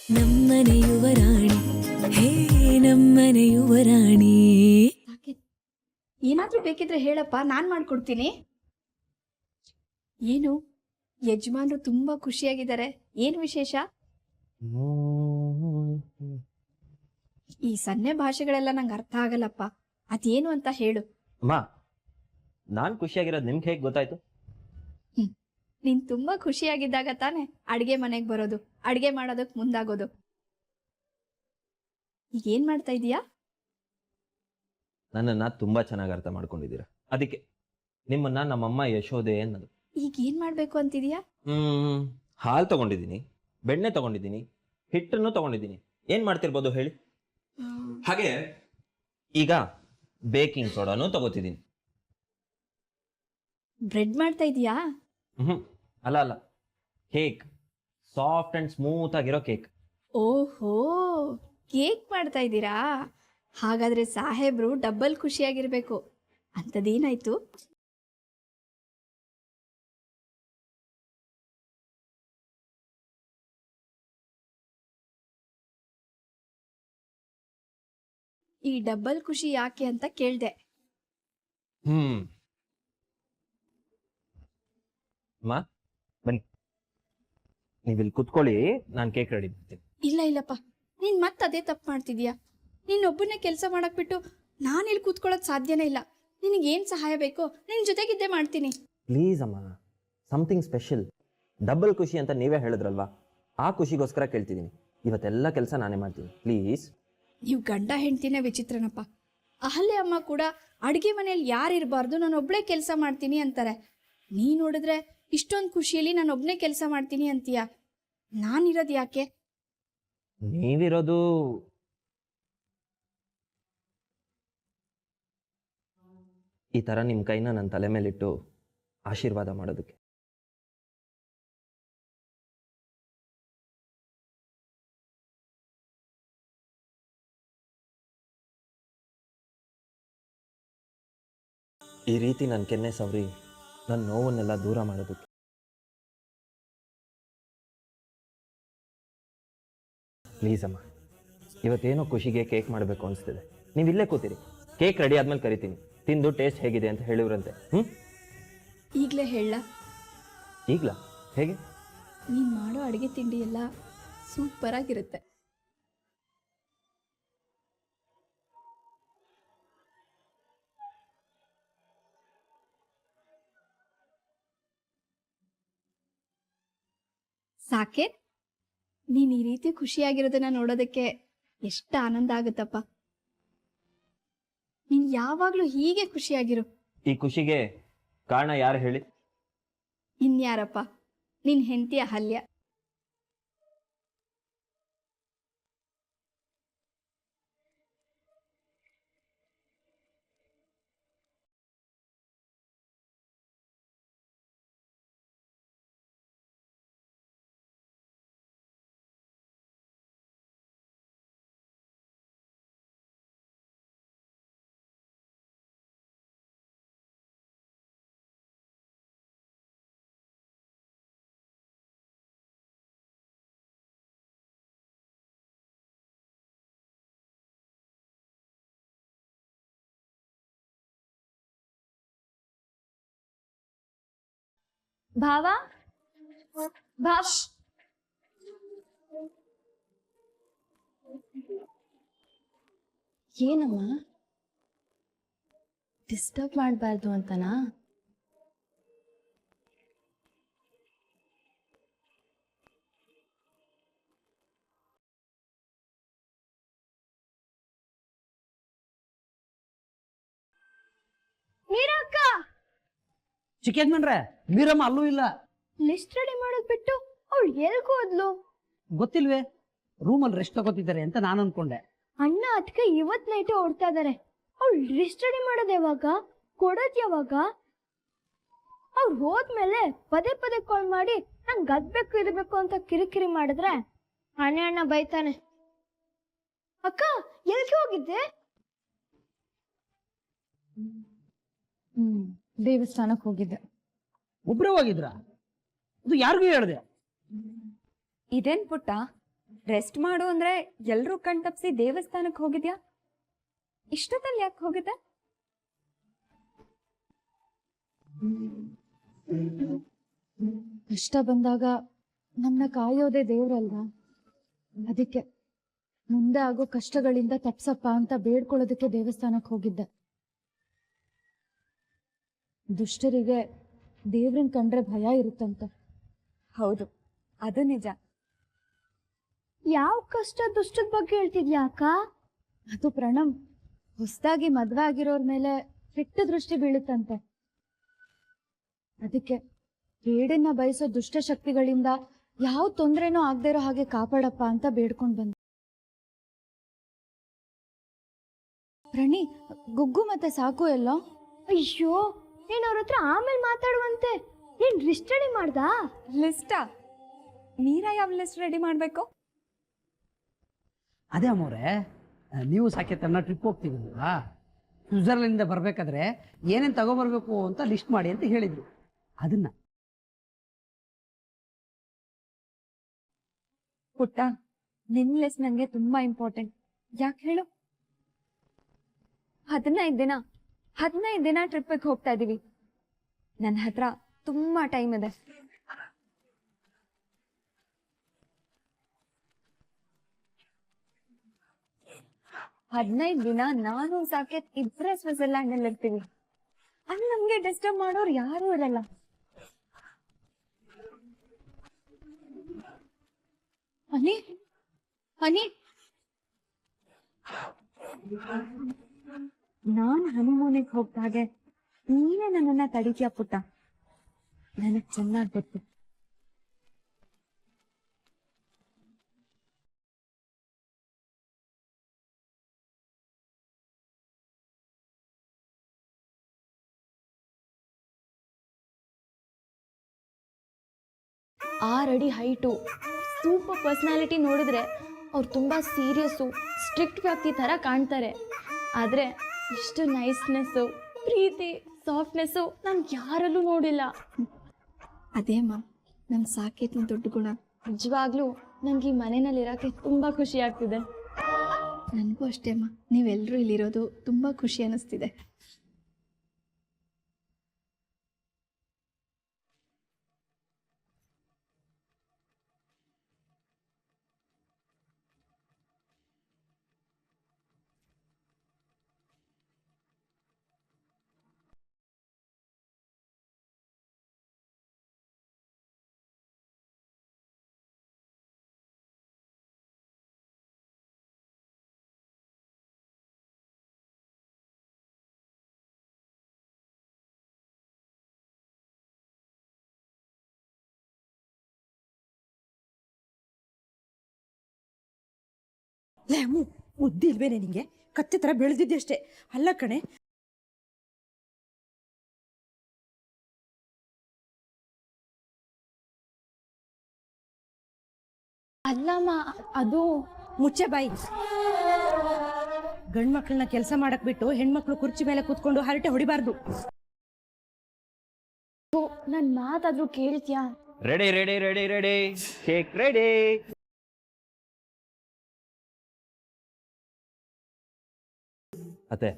ನಮ್ಮನೆ ಯುವರಾಣಿ ಹೇ ನಮ್ಮನೆ ಯುವರಾಣಿ. ಏನಾದ್ರೂ ಬೇಕಿದ್ರೆ ಹೇಳಪ್ಪ, ನಾನ್ ಮಾಡ್ಕೊಡ್ತೀನಿ. ಏನು ಯಜಮಾನ್ರು ತುಂಬಾ ಖುಷಿಯಾಗಿದ್ದಾರೆ, ಏನ್ ವಿಶೇಷ? ಈ ಸನ್ನೆ ಭಾಷೆಗಳೆಲ್ಲ ನಂಗೆ ಅರ್ಥ ಆಗಲ್ಲಪ್ಪ, ಅದೇನು ಅಂತ ಹೇಳು. ಅಮ್ಮ, ನಾನ್ ಖುಷಿಯಾಗಿರೋದು ನಿಮ್ಗೆ ಹೇಗೆ ಗೊತ್ತಾಯ್ತು? ನೀನ್ ತುಂಬಾ ಖುಷಿಯಾಗಿದ್ದಾಗ ತಾನೆ ಅಡ್ಗೆ ಮನೆಗ್ ಬರೋದು, ಅಡ್ಗೆ ಮಾಡೋದಕ್ ಮುಂದಾಗೋದು. ಈಗ ಏನ್ ಮಾಡ್ತಾ ಇದೀಯಾ? ನನ್ನನ್ನ ತುಂಬಾ ಚೆನ್ನಾಗಿ ಅರ್ಥ ಮಾಡ್ಕೊಂಡಿದ್ದೀರಾ, ಅದಕ್ಕೆ ನಿಮ್ಮನ್ನ ನಮ್ಮಮ್ಮ ಯಶೋದೆ ಅನ್ನೋದು. ಈಗ ಏನ್ ಮಾಡ್ಬೇಕು ಅಂತಿದೀಯಾ? ಹಾಲು ತಗೊಂಡಿದ್ದೀನಿ, ಬೆಣ್ಣೆ ತಗೊಂಡಿದ್ದೀನಿ, ಹಿಟ್ಟನ್ನು ತಗೊಂಡಿದ್ದೀನಿ. ಏನ್ ಮಾಡ್ತಿರ್ಬೋದು ಹೇಳಿ? ಹಾಗೆ ಈಗ ಬೇಕಿಂಗ್ ಸೋಡಾನು ತಗೋತಿದ್ದೀನಿ. ಬ್ರೆಡ್ ಮಾಡ್ತಾ ಇದೀಯಾ? ಅಲ್ಲ ಅಲ್ಲ, ಕೇಕ್, ಸಾಫ್ಟ್ ಅಂಡ್ ಸ್ಮೂತ್ ಆಗಿರೋ ಕೇಕ್. ಓಹೋ, ಕೇಕ್ ಮಾಡ್ತಾ ಇದ್ದೀರಾ? ಹಾಗಾದ್ರೆ ಸಾಹೇಬ್ರು ಡಬಲ್ ಖುಷಿಯಾಗಿರ್ಬೇಕು. ಅಂಥದ್ದೇನಾಯ್ತು? ಈ ಡಬಲ್ ಖುಷಿ ಯಾಕೆ ಅಂತ ಕೇಳ್ದೆ. ಅಮ್ಮ ಬನ್ನಿ, ನೀವಿಲ್ಲಿ ಕುತ್ಕೊಳ್ಳಿ, ನಾನು ಕೇಕ್ ರೆಡಿ ಮಾಡ್ತೀನಿ. ಇಲ್ಲ ಇಲ್ಲಪ್ಪ, ನೀನ್ ಅದೇ ತಪ್ಪು ಮಾಡ್ತಿದ್ಯಾ. ನೀನೊಬ್ಬನೇ ಕೆಲಸ ಮಾಡಕ್ ಬಿಟ್ಟು ನಾನು ಇಲ್ಲಿ ಕೂತ್ಕೊಳ್ಳೋದು ಸಾಧ್ಯನೇ ಇಲ್ಲ. ನಿನಗೇನು ಸಹಾಯ ಬೇಕೋ ನಿನ್ನ ಜೊತೆಗಿದ್ದೇ ಮಾಡ್ತೀನಿ. ಪ್ಲೀಸ್ ಅಮ್ಮ, ಸಮಥಿಂಗ್ ಸ್ಪೆಷಲ್. ಡಬಲ್ ಖುಷಿ ಅಂತ ನೀವೇ ಹೇಳಿದ್ರಲ್ವಾ, ಆ ಖುಷಿಗೋಸ್ಕರ ಕೇಳ್ತಿದ್ದೀನಿ. ಇವತ್ತೆಲ್ಲ ಕೆಲಸ ನಾನೇ ಮಾಡ್ತೀನಿ, ಪ್ಲೀಸ್. ನೀವು ಗಂಡ ಹೆಂಡ್ತಿನೇ ವಿಚಿತ್ರನಪ್ಪ. ಅಹಲ್ಯ ಅಮ್ಮ ಕೂಡ ಅಡುಗೆ ಮನೆಯಲ್ಲಿ ಯಾರಿರಬಾರ್ದು, ನಾನು ಒಬ್ಬಳೇ ಕೆಲಸ ಮಾಡ್ತೀನಿ ಅಂತಾರೆ. ನೀ ನೋಡಿದ್ರೆ ಇಷ್ಟೊಂದು ಖುಷಿಯಲ್ಲಿ ನಾನು ಒಬ್ಬನೇ ಕೆಲಸ ಮಾಡ್ತೀನಿ ಅಂತೀಯ. ನಾನಿರೋದು ಯಾಕೆ? ನೀವಿರೋದು ಈ ಥರ ನಿಮ್ಮ ಕೈನ ನನ್ನ ತಲೆ ಮೇಲಿಟ್ಟು ಆಶೀರ್ವಾದ ಮಾಡೋದಕ್ಕೆ. ಈ ರೀತಿ ನನ್ನ ಕೆನ್ನೆ ಸವರಿ ನನ್ನ ನೋವನ್ನೆಲ್ಲ ದೂರ ಮಾಡೋದಕ್ಕೆ. ಪ್ಲೀಸ್ ಅಮ್ಮ, ಇವತ್ತೇನೋ ಖುಷಿಗೆ ಕೇಕ್ ಮಾಡಬೇಕು ಅನಿಸ್ತಿದೆ. ನೀವು ಇಲ್ಲೇ ಕೂತೀರಿ, ಕೇಕ್ ರೆಡಿ ಆದ್ಮೇಲೆ ಕರಿತೀನಿ. ತಿಂದು ಟೇಸ್ಟ್ ಹೇಗಿದೆ ಅಂತ ಹೇಳಿವ್ರಂತೆ. ಈಗಲೇ ಹೇಳ? ಈಗ್ಲಾ? ಹೇಗೆ? ನೀನು ಮಾಡೋ ಅಡುಗೆ ತಿಂಡಿ ಎಲ್ಲ ಸೂಪರ್ ಆಗಿರುತ್ತೆ. ಸಾಕೆ, ನೀನು ಈ ರೀತಿ ಖುಷಿಯಾಗಿರೋದನ್ನ ನೋಡೋದಕ್ಕೆ ಎಷ್ಟು ಆನಂದ ಆಗುತ್ತಪ್ಪ. ನೀನು ಯಾವಾಗಲೂ ಹೀಗೆ ಖುಷಿಯಾಗಿರು. ಈ ಖುಷಿಗೆ ಕಾರಣ ಯಾರು ಹೇಳಿ? ಇನ್ಯಾರಪ್ಪ, ನಿನ್ನ ಹೆಂಡತಿ ಅಹಲ್ಯ. ಭಾವ, ಭಾವ, ಏನಮ್ಮ? ಡಿಸ್ಟರ್ಬ್ ಮಾಡಬಾರ್ದು ಅಂತನಾ? ಮೀರಕ್ಕ, ಚಿಕ್ಕೇಜ್ಮನ್ರೆ, ವೀರಮ್ಮ ಅಲ್ಲೂ ಇಲ್ಲ. ಲಿಸ್ಟ್ ರೆಡಿ ಮಾಡೋದ್ ಬಿಟ್ಟು ಅವಳು ಎಲ್ಗ್ ಹೋದ್ಲು? ಗೊತ್ತಿಲ್ವೇ, ರೂಮಲ್ಲಿ ರೆಸ್ಟ್ ತಗೋತಿದ್ದಾರೆ ಅಂತ ನಾನು ಅನ್ಕೊಂಡೆ. ಅಣ್ಣ ಅದಕ್ಕೆ ಇವತ್ ನೈಟ್ ಓಡ್ತಾ ಇದಾರೆ. ಅವಳು ಲಿಸ್ಟ್ ರೆಡಿ ಮಾಡೋದ್ ಯಾವಾಗ, ಕೊಡೋದ್ ಯಾವಾಗ? ಅವ್ರು ಹೋದ್ಮೇಲೆ ಪದೇ ಪದೇ ಕಾಲ್ ಮಾಡಿ ನಂಗೆ ಅದ್ಬೇಕು ಇರ್ಬೇಕು ಅಂತ ಕಿರಿಕಿರಿ ಮಾಡಿದ್ರೆ ಅಣ್ಣ ಬೈತಾನೆ. ಅಕ್ಕ, ಎಲ್ಗೆ ಹೋಗಿದ್ದೆ? ದೇವಸ್ಥಾನಕ್ಕೆ ಹೋಗಿದ್ದೆ. ಒಬ್ರೇ ಹೋಗಿದ್ರ? ಅದು ಯಾರಿಗೂ ಹೇಳ್ದೆ? ಇದೇನ್ ಪುಟ್ಟ, ರೆಸ್ಟ್ ಮಾಡು ಅಂದ್ರೆ ಎಲ್ರೂ ಕಣ್ ತಪ್ಸಿ ದೇವಸ್ಥಾನಕ್ಕೆ ಹೋಗಿದ್ಯಾ? ಇಷ್ಟೊತ್ತಲ್ಲಿ ಯಾಕೆ ಹೋಗಿದ್ದೆ? ಕಷ್ಟ ಬಂದಾಗ ನನ್ನ ಕಾಯೋದೇ ದೇವ್ರಲ್ವಾ, ಅದಕ್ಕೆ ಮುಂದೆ ಆಗೋ ಕಷ್ಟಗಳಿಂದ ತಪ್ಸಪ್ಪ ಅಂತ ಬೇಡ್ಕೊಳ್ಳೋದಕ್ಕೆ ದೇವಸ್ಥಾನಕ್ಕೆ ಹೋಗಿದ್ದೆ. ದುಷ್ಟರಿಗೆ ದೇವ್ರನ್ ಕಂಡ್ರೆ ಭಯ ಇರುತ್ತಂತೆ. ಹೌದು, ಅದು ನಿಜ. ಯಾವ ಕಷ್ಟ ದುಷ್ಟದ ಬಗ್ಗೆ ಹೇಳ್ತಿದ್ಯಾ ಅಕ್ಕ? ಅದು ಪ್ರಣಮ್, ಹೊಸದಾಗಿ ಮದ್ವೆ ಆಗಿರೋರ್ ಮೇಲೆ ಕೆಟ್ಟ ದೃಷ್ಟಿ ಬೀಳುತ್ತಂತೆ. ಅದಕ್ಕೆ ಕೇಡನ್ನ ಬಯಸೋ ದುಷ್ಟ ಶಕ್ತಿಗಳಿಂದ ಯಾವ ತೊಂದ್ರೆನೂ ಆಗದೆ ಇರೋ ಹಾಗೆ ಕಾಪಾಡಪ್ಪ ಅಂತ ಬೇಡ್ಕೊಂಡ್ ಬಂದೆ. ಪ್ರಣಿ, ಗುಗ್ಗು ಮತ್ತೆ ಸಾಕು ಎಲ್ಲೋ? ಅಯ್ಯೋ, ನೀನ್ ಅವ್ರ ಹತ್ರ ಆಮೇಲೆ ಮಾತಾಡುವಂತೆ. ನೀನ್ ಲಿಸ್ಟ್ ರೆಡಿ ಮಾಡ್ದಾ? ಲಿಸ್ಟಾ? ಮೀರಾ ಯಾವ ಲಿಸ್ಟ್ ರೆಡಿ ಮಾಡ್ಬೇಕು? ಅದೇ ಅಮ್ಮವ್ರೆ, ನೀವು ಸಾಕೇತನ್ನ ಟ್ರಿಪ್ ಹೋಗ್ತಿದ್ದೀರಲ್ವಾ, ಸ್ವಿಟ್ಜರ್ಲೆಂಡಿಂದ ಬರಬೇಕಾದ್ರೆ ಏನೇನು ತಗೊಬರ್ಬೇಕು ಅಂತ ಲಿಸ್ಟ್ ಮಾಡಿ ಅಂತ ಹೇಳಿದ್ರು. ಅದನ್ನ ಪುಟ್ಟ, ನಿನ್ ಲಿಸ್ಟ್ ನಂಗೆ ತುಂಬಾ ಇಂಪಾರ್ಟೆಂಟ್. ಯಾಕೆ ಹೇಳು? 15 ದಿನ ಟ್ರಿಪ್ಪಿಗೆ ಹೋಗ್ತಾ ಇದೀವಿ. ನನ್ನ ಹತ್ರ ತುಂಬಾ ಟೈಮ್ ಇದೆ. ಹದಿನೈದು ದಿನ ನಾನು ಸಾಕೇತ್ ಇಬ್ಬರೇ ಸ್ವಿಟ್ಜರ್ಲ್ಯಾಂಡ್ ಅಲ್ಲಿ ಇರ್ತೀವಿ. ಅಲ್ಲಿ ನಮ್ಗೆ ಡಿಸ್ಟರ್ಬ್ ಮಾಡೋರು ಯಾರು ಇರಲ್ಲ. ಅನಿ ಅನಿ, ನಾನ್ ಹನಿಮೂನಿಗೆ ಹೋಗ್ದಾಗೆ ನೀನೇ ನನ್ನನ್ನ ತಡಿತೀಯ ಪುಟ್ಟ. ನನಗ್ ಚೆನ್ನಾಗ್ ಗೊತ್ತು. ಅಡಿ ಹೈಟು, ಸೂಪರ್ ಪರ್ಸನಾಲಿಟಿ ನೋಡಿದ್ರೆ ಅವ್ರು ತುಂಬ ಸೀರಿಯಸ್ಸು, ಸ್ಟ್ರಿಕ್ಟ್ ವ್ಯಕ್ತಿ ಥರ ಕಾಣ್ತಾರೆ. ಆದರೆ ಇಷ್ಟು ನೈಸ್ನೆಸ್ಸು, ಪ್ರೀತಿ, ಸಾಫ್ಟ್ನೆಸ್ಸು ನಾನು ಯಾರಲ್ಲೂ ನೋಡಿಲ್ಲ. ಅದೇ ಅಮ್ಮ ನಮ್ಮ ಸಾಕೇತಿನ ದೊಡ್ಡ ಗುಣ. ನಿಜವಾಗ್ಲೂ ನನಗೆ ಈ ಮನೆಯಲ್ಲಿರೋಕ್ಕೆ ತುಂಬ ಖುಷಿ ಆಗ್ತಿದೆ. ನನಗೂ ಅಷ್ಟೇ ಅಮ್ಮ, ನೀವೆಲ್ಲರೂ ಇಲ್ಲಿರೋದು ತುಂಬ ಖುಷಿ ಅನ್ನಿಸ್ತಿದೆ. ಲ್ಯಾಮು, ಮುದ್ದಿಲ್ವೇನೆ ನಿಂಗೆ? ಕತ್ತೆ ಥರ ಬೆಳೆದಿದ್ದೆ ಅಷ್ಟೇ. ಅಲ್ಲ ಕಣೆ, ಅಲ್ಲಮ್ಮ, ಅದು ಮುಚ್ಚೆ ಬಾಯಿ. ಗಂಡ್ಮಕ್ಳನ್ನ ಕೆಲಸ ಮಾಡಕ್ ಬಿಟ್ಟು ಹೆಣ್ಮಕ್ಳು ಕುರ್ಚಿ ಮೇಲೆ ಕೂತ್ಕೊಂಡು ಹರಟೆ ಹೊಡಿಬಾರ್ದು. ನನ್ನ ಮಾತಾದ್ರೂ ಕೇಳ್ತೀಯಾ? Ready ready ready ready, cake ready. ಅತ್ತೆ,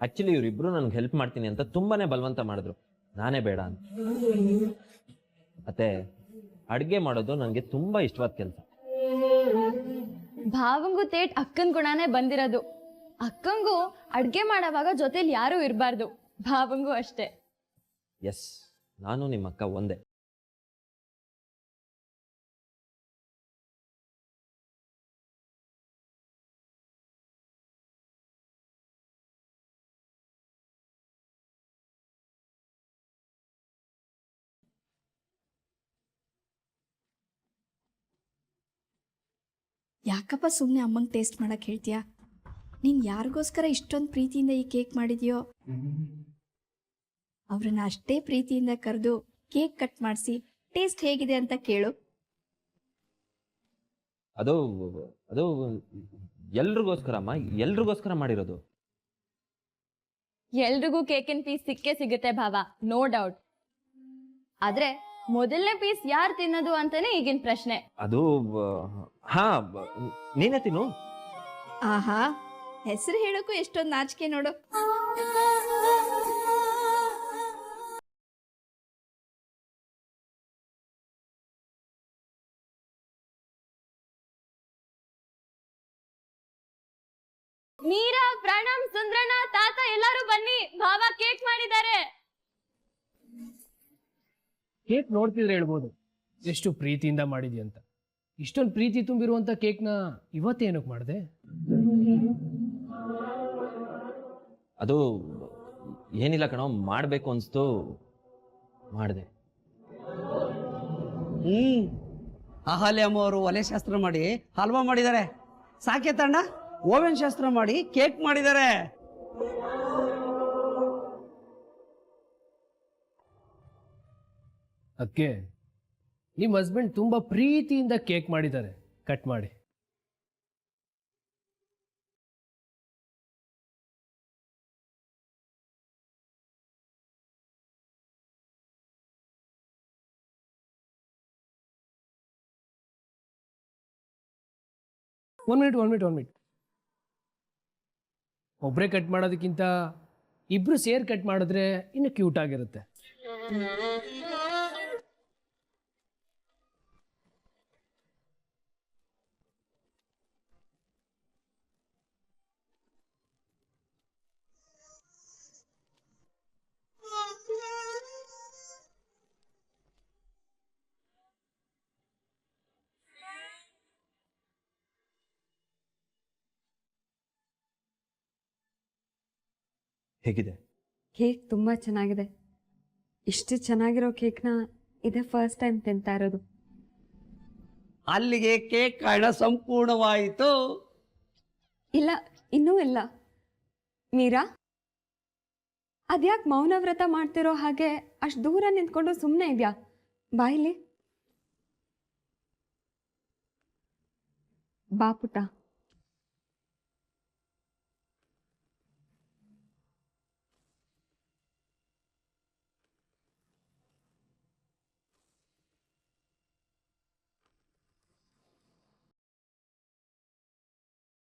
ಆಕ್ಚುಲಿ ಇವರಿಬ್ರು ನನ್ಗೆ ಹೆಲ್ಪ್ ಮಾಡ್ತೀನಿ ಅಂತ ತುಂಬಾನೇ ಬಲವಂತ ಮಾಡಿದ್ರು. ನಾನೇ ಬೇಡ ಅಂತ. ಅತ್ತೆ, ಅಡ್ಗೆ ಮಾಡೋದು ನನಗೆ ತುಂಬಾ ಇಷ್ಟವಾದ ಕೆಲಸ. ಭಾವಂಗೂ ತೇಟ್ ಅಕ್ಕನ ಗುಣನೇ ಬಂದಿರೋದು. ಅಕ್ಕಂಗೂ ಅಡ್ಗೆ ಮಾಡೋವಾಗ ಜೊತೆಲಿ ಯಾರೂ ಇರಬಾರ್ದು. ಭಾವಂಗೂ ಅಷ್ಟೇ. ಎಸ್, ನಾನು ನಿಮ್ಮ ಅಕ್ಕ ಒಂದೇ. ಯಾಕಪ್ಪ ಸುಮ್ಮನೆ ಅಮ್ಮಂಗೆ ಟೇಸ್ಟ್ ಮಾಡಕ್ಕೆ ಹೇಳ್ತೀಯಾ? ನೀನು ಯಾರಿಗೋಸ್ಕರ ಇಷ್ಟೊಂದು ಪ್ರೀತಿಯಿಂದ ಈ ಕೇಕ್ ಮಾಡಿದ್ಯೋ ಅವ್ರನ್ನ ಅಷ್ಟೇ ಪ್ರೀತಿಯಿಂದ ಕರೆದು ಕೇಕ್ ಕಟ್ ಮಾಡಿಸಿ ಟೇಸ್ಟ್ ಹೇಗಿದೆ ಅಂತ ಕೇಳು. ಅದು ಅದು ಎಲ್ರಿಗೋಸ್ಕರ ಅಮ್ಮ, ಎಲ್ರಿಗೋಸ್ಕರ ಮಾಡಿರೋದು. ಎಲ್ರಿಗೂ ಕೇಕಿನ ಪೀಸ್ ಸಿಕ್ಕೇ ಸಿಗುತ್ತೆ ಭಾವ, ನೋ ಡೌಟ್. ಆದ್ರೆ ಮೊದಲನೇ ಪೀಸ್ ಯಾರು ತಿನ್ನೋದು ಅಂತಾನೆ ಈಗಿನ ಪ್ರಶ್ನೆ. ಅದು ಹಾ ನೀನೇ ತಿನ್ನು. ಆಹಾ, ಹೆಸರು ಹೇಳೋಕ್ಕೂ ಎಷ್ಟೊಂದು ನಾಚಿಕೆ ನೋಡು. ಮೀರಾ, ಪ್ರಣಮ್, ಸುಂದ್ರಣ್ಣ, ತಾತ ಎಲ್ಲರೂ ಬನ್ನಿ, ಭಾವ ಕೇಕ್ ಮಾಡಿದ್ದಾರೆ. ಕೇಕ್ ನೋಡ್ತಿದ್ರೆ ಹೇಳ್ಬೋದು ಎಷ್ಟು ಪ್ರೀತಿಯಿಂದ ಮಾಡಿದ್ಯ ಅಂತ. ಇಷ್ಟೊಂದು ಪ್ರೀತಿ ತುಂಬಿರುವಂತ ಕೇಕ್ನ ಇವತ್ತೇನಕ್ಕೆ ಮಾಡಿದೆ? ಅದು ಏನಿಲ್ಲ ಕಣೋ, ಮಾಡಬೇಕು ಅನಿಸ್ತು, ಮಾಡಿದೆ. ಅಹಲ್ಯ ಅಮ್ಮ ಅವರು ಒಲೆ ಶಾಸ್ತ್ರ ಮಾಡಿ ಹಲ್ವಾ ಮಾಡಿದ್ದಾರೆ. ಸಾಕೇತಣ್ಣ ಓವೆನ್ ಶಾಸ್ತ್ರ ಮಾಡಿ ಕೇಕ್ ಮಾಡಿದ್ದಾರೆ. ಅದಕ್ಕೆ ನಿಮ್ಮ ಹಸ್ಬೆಂಡ್ ತುಂಬಾ ಪ್ರೀತಿಯಿಂದ ಕೇಕ್ ಮಾಡಿದ್ದಾರೆ, ಕಟ್ ಮಾಡಿ. One minute. ಒಬ್ಬರೇ ಕಟ್ ಮಾಡೋದಕ್ಕಿಂತ ಇಬ್ರು ಸೇರ್ ಕಟ್ ಮಾಡಿದ್ರೆ ಇನ್ನು ಕ್ಯೂಟ್ ಆಗಿರುತ್ತೆ. ಹೇಗಿದೆ? ಕೇಕ್ ತುಂಬ ಚೆನ್ನಾಗಿದೆ. ಇಷ್ಟು ಚೆನ್ನಾಗಿರೋ ಕೇಕ್ನ ಇದೇ ಫಸ್ಟ್ ಟೈಮ್ ತಿಂತಾ ಇರೋದು. ಅಲ್ಲಿಗೆ ಕೇಕ್ ಕಾರಣ ಸಂಪೂರ್ಣವಾಯಿತು. ಇಲ್ಲ, ಇನ್ನೂ ಇಲ್ಲ. ಮೀರಾ, ಅದ್ಯಾಕೆ ಮೌನ ವ್ರತ ಮಾಡ್ತಿರೋ ಹಾಗೆ ಅಷ್ಟು ದೂರ ನಿಂತ್ಕೊಂಡು ಸುಮ್ಮನೆ ಇದೆಯಾ? ಬಾಯಿಲಿ ಬಾ ಪುಟ್ಟ.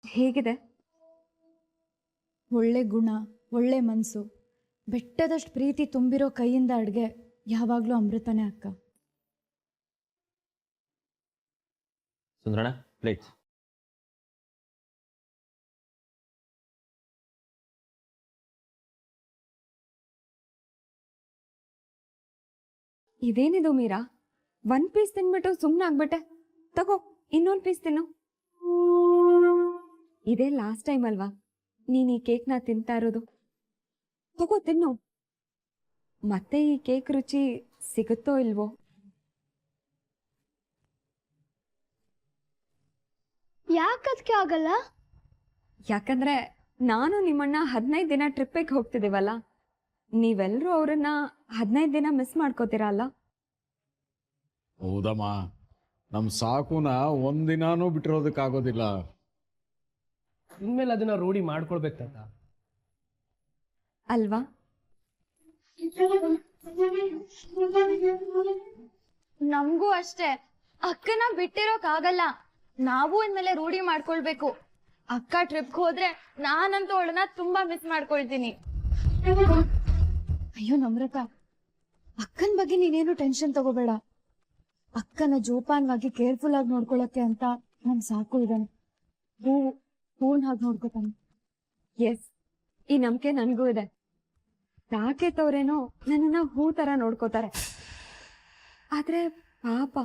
ಹೇಗಿದೆ? ಒಳ್ಳೆ ಗುಣ, ಒಳ್ಳೆ ಮನಸ್ಸು, ಬೆಟ್ಟದಷ್ಟು ಪ್ರೀತಿ ತುಂಬಿರೋ ಕೈಯಿಂದ ಅಡುಗೆ ಯಾವಾಗಲೂ ಅಮೃತನೇ ಅಕ್ಕ. ಸುಂದರಣ್ಣ, ಪ್ಲೇಟ್ಸ್. ಇದೇನಿದು ಮೀರಾ, ಒಂದು ಪೀಸ್ ತಿನ್ಬಿಟ್ಟು ಸುಮ್ಮನೆ ಆಗ್ಬಿಟ್ಟೆ. ತಗೋ, ಇನ್ನೊಂದು ಪೀಸ್ ತಿನ್ನು. ಇದೇ ಲಾಸ್ಟ್ ಟೈಮ್ ಅಲ್ವಾ ನೀನು ಈ ಕೇಕ್ನ ತಿಂತಾ ಇರೋದು? ತಗೋ ತಿನ್ನು. ಮತ್ತೆ ಈ ಕೇಕ್ ರುಚಿ ಸಿಗುತ್ತೋ ಇಲ್ವೋ? ಯಾಕದಕ್ಕೆ ಆಗಲ್ಲ? ಯಾಕಂದ್ರೆ ನಾನು ನಿಮ್ಮಣ್ಣ 15 ದಿನ ಟ್ರಿಪ್ಪಿಗೆ ಹೋಗ್ತಿದ್ದೀವಲ್ಲ, ನೀವೆಲ್ಲರೂ ಅವರನ್ನ 15 ದಿನ ಮಿಸ್ ಮಾಡ್ಕೋತೀರಾ ಅಲ್ಲ? ಹೌದಮ್ಮ, ನಮ್ಮ ಸಾಕುನ ಒಂದಿನಾನೂ ಬಿಟ್ಟಿರೋದಕ್ಕಾಗೋದಿಲ್ಲ. ಇನ್ಮೇಲೆ ಅದನ್ನ ರೂಢಿ ಮಾಡ್ಕೊಳ್ಬೇಕು ತಾತ. ಅಲ್ವಾ? ನಮಗೂ ಅಷ್ಟೇ, ಅಕ್ಕನ ಬಿಟ್ಟಿರೋಕ್ಕಾಗಲ್ಲ. ನಾವು ಇನ್ಮೇಲೆ ರೂಢಿ ಮಾಡ್ಕೊಳ್ಬೇಕು. ಅಕ್ಕ ಟ್ರಿಪ್ಗೆ ಹೋದ್ರೆ ನಾನಂತೂ ಅವಳನ್ನ ತುಂಬಾ ಮಿಸ್ ಮಾಡ್ಕೊಳ್ತೀನಿ. ಅಯ್ಯೋ ನಮ್ರತ, ಅಕ್ಕನ ಬಗ್ಗೆ ನೀನೇನು ಟೆನ್ಷನ್ ತಗೋಬೇಡ. ಅಕ್ಕನ ಜೋಪಾನವಾಗಿ ಕೇರ್ಫುಲ್ ಆಗಿ ನೋಡ್ಕೊಳಕ್ಕೆ ಅಂತ ನಮ್ ಸಾಕು ಇದ್ದಾನೆ. ಹೂನ್ ಹಾಗೆ ನೋಡ್ಕೋತಾನೆ. ಎಸ್, ಈ ನಂಬಿಕೆ ನನಗೂ ಇದೆ. ಸಾಕೇತವ್ರೇನೋ ನನ್ನನ್ನ ಹೂ ತರ ನೋಡ್ಕೋತಾರೆ, ಆದ್ರೆ ಪಾಪ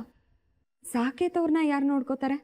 ಸಾಕೇತವ್ರನ್ನ ಯಾರು ನೋಡ್ಕೋತಾರೆ?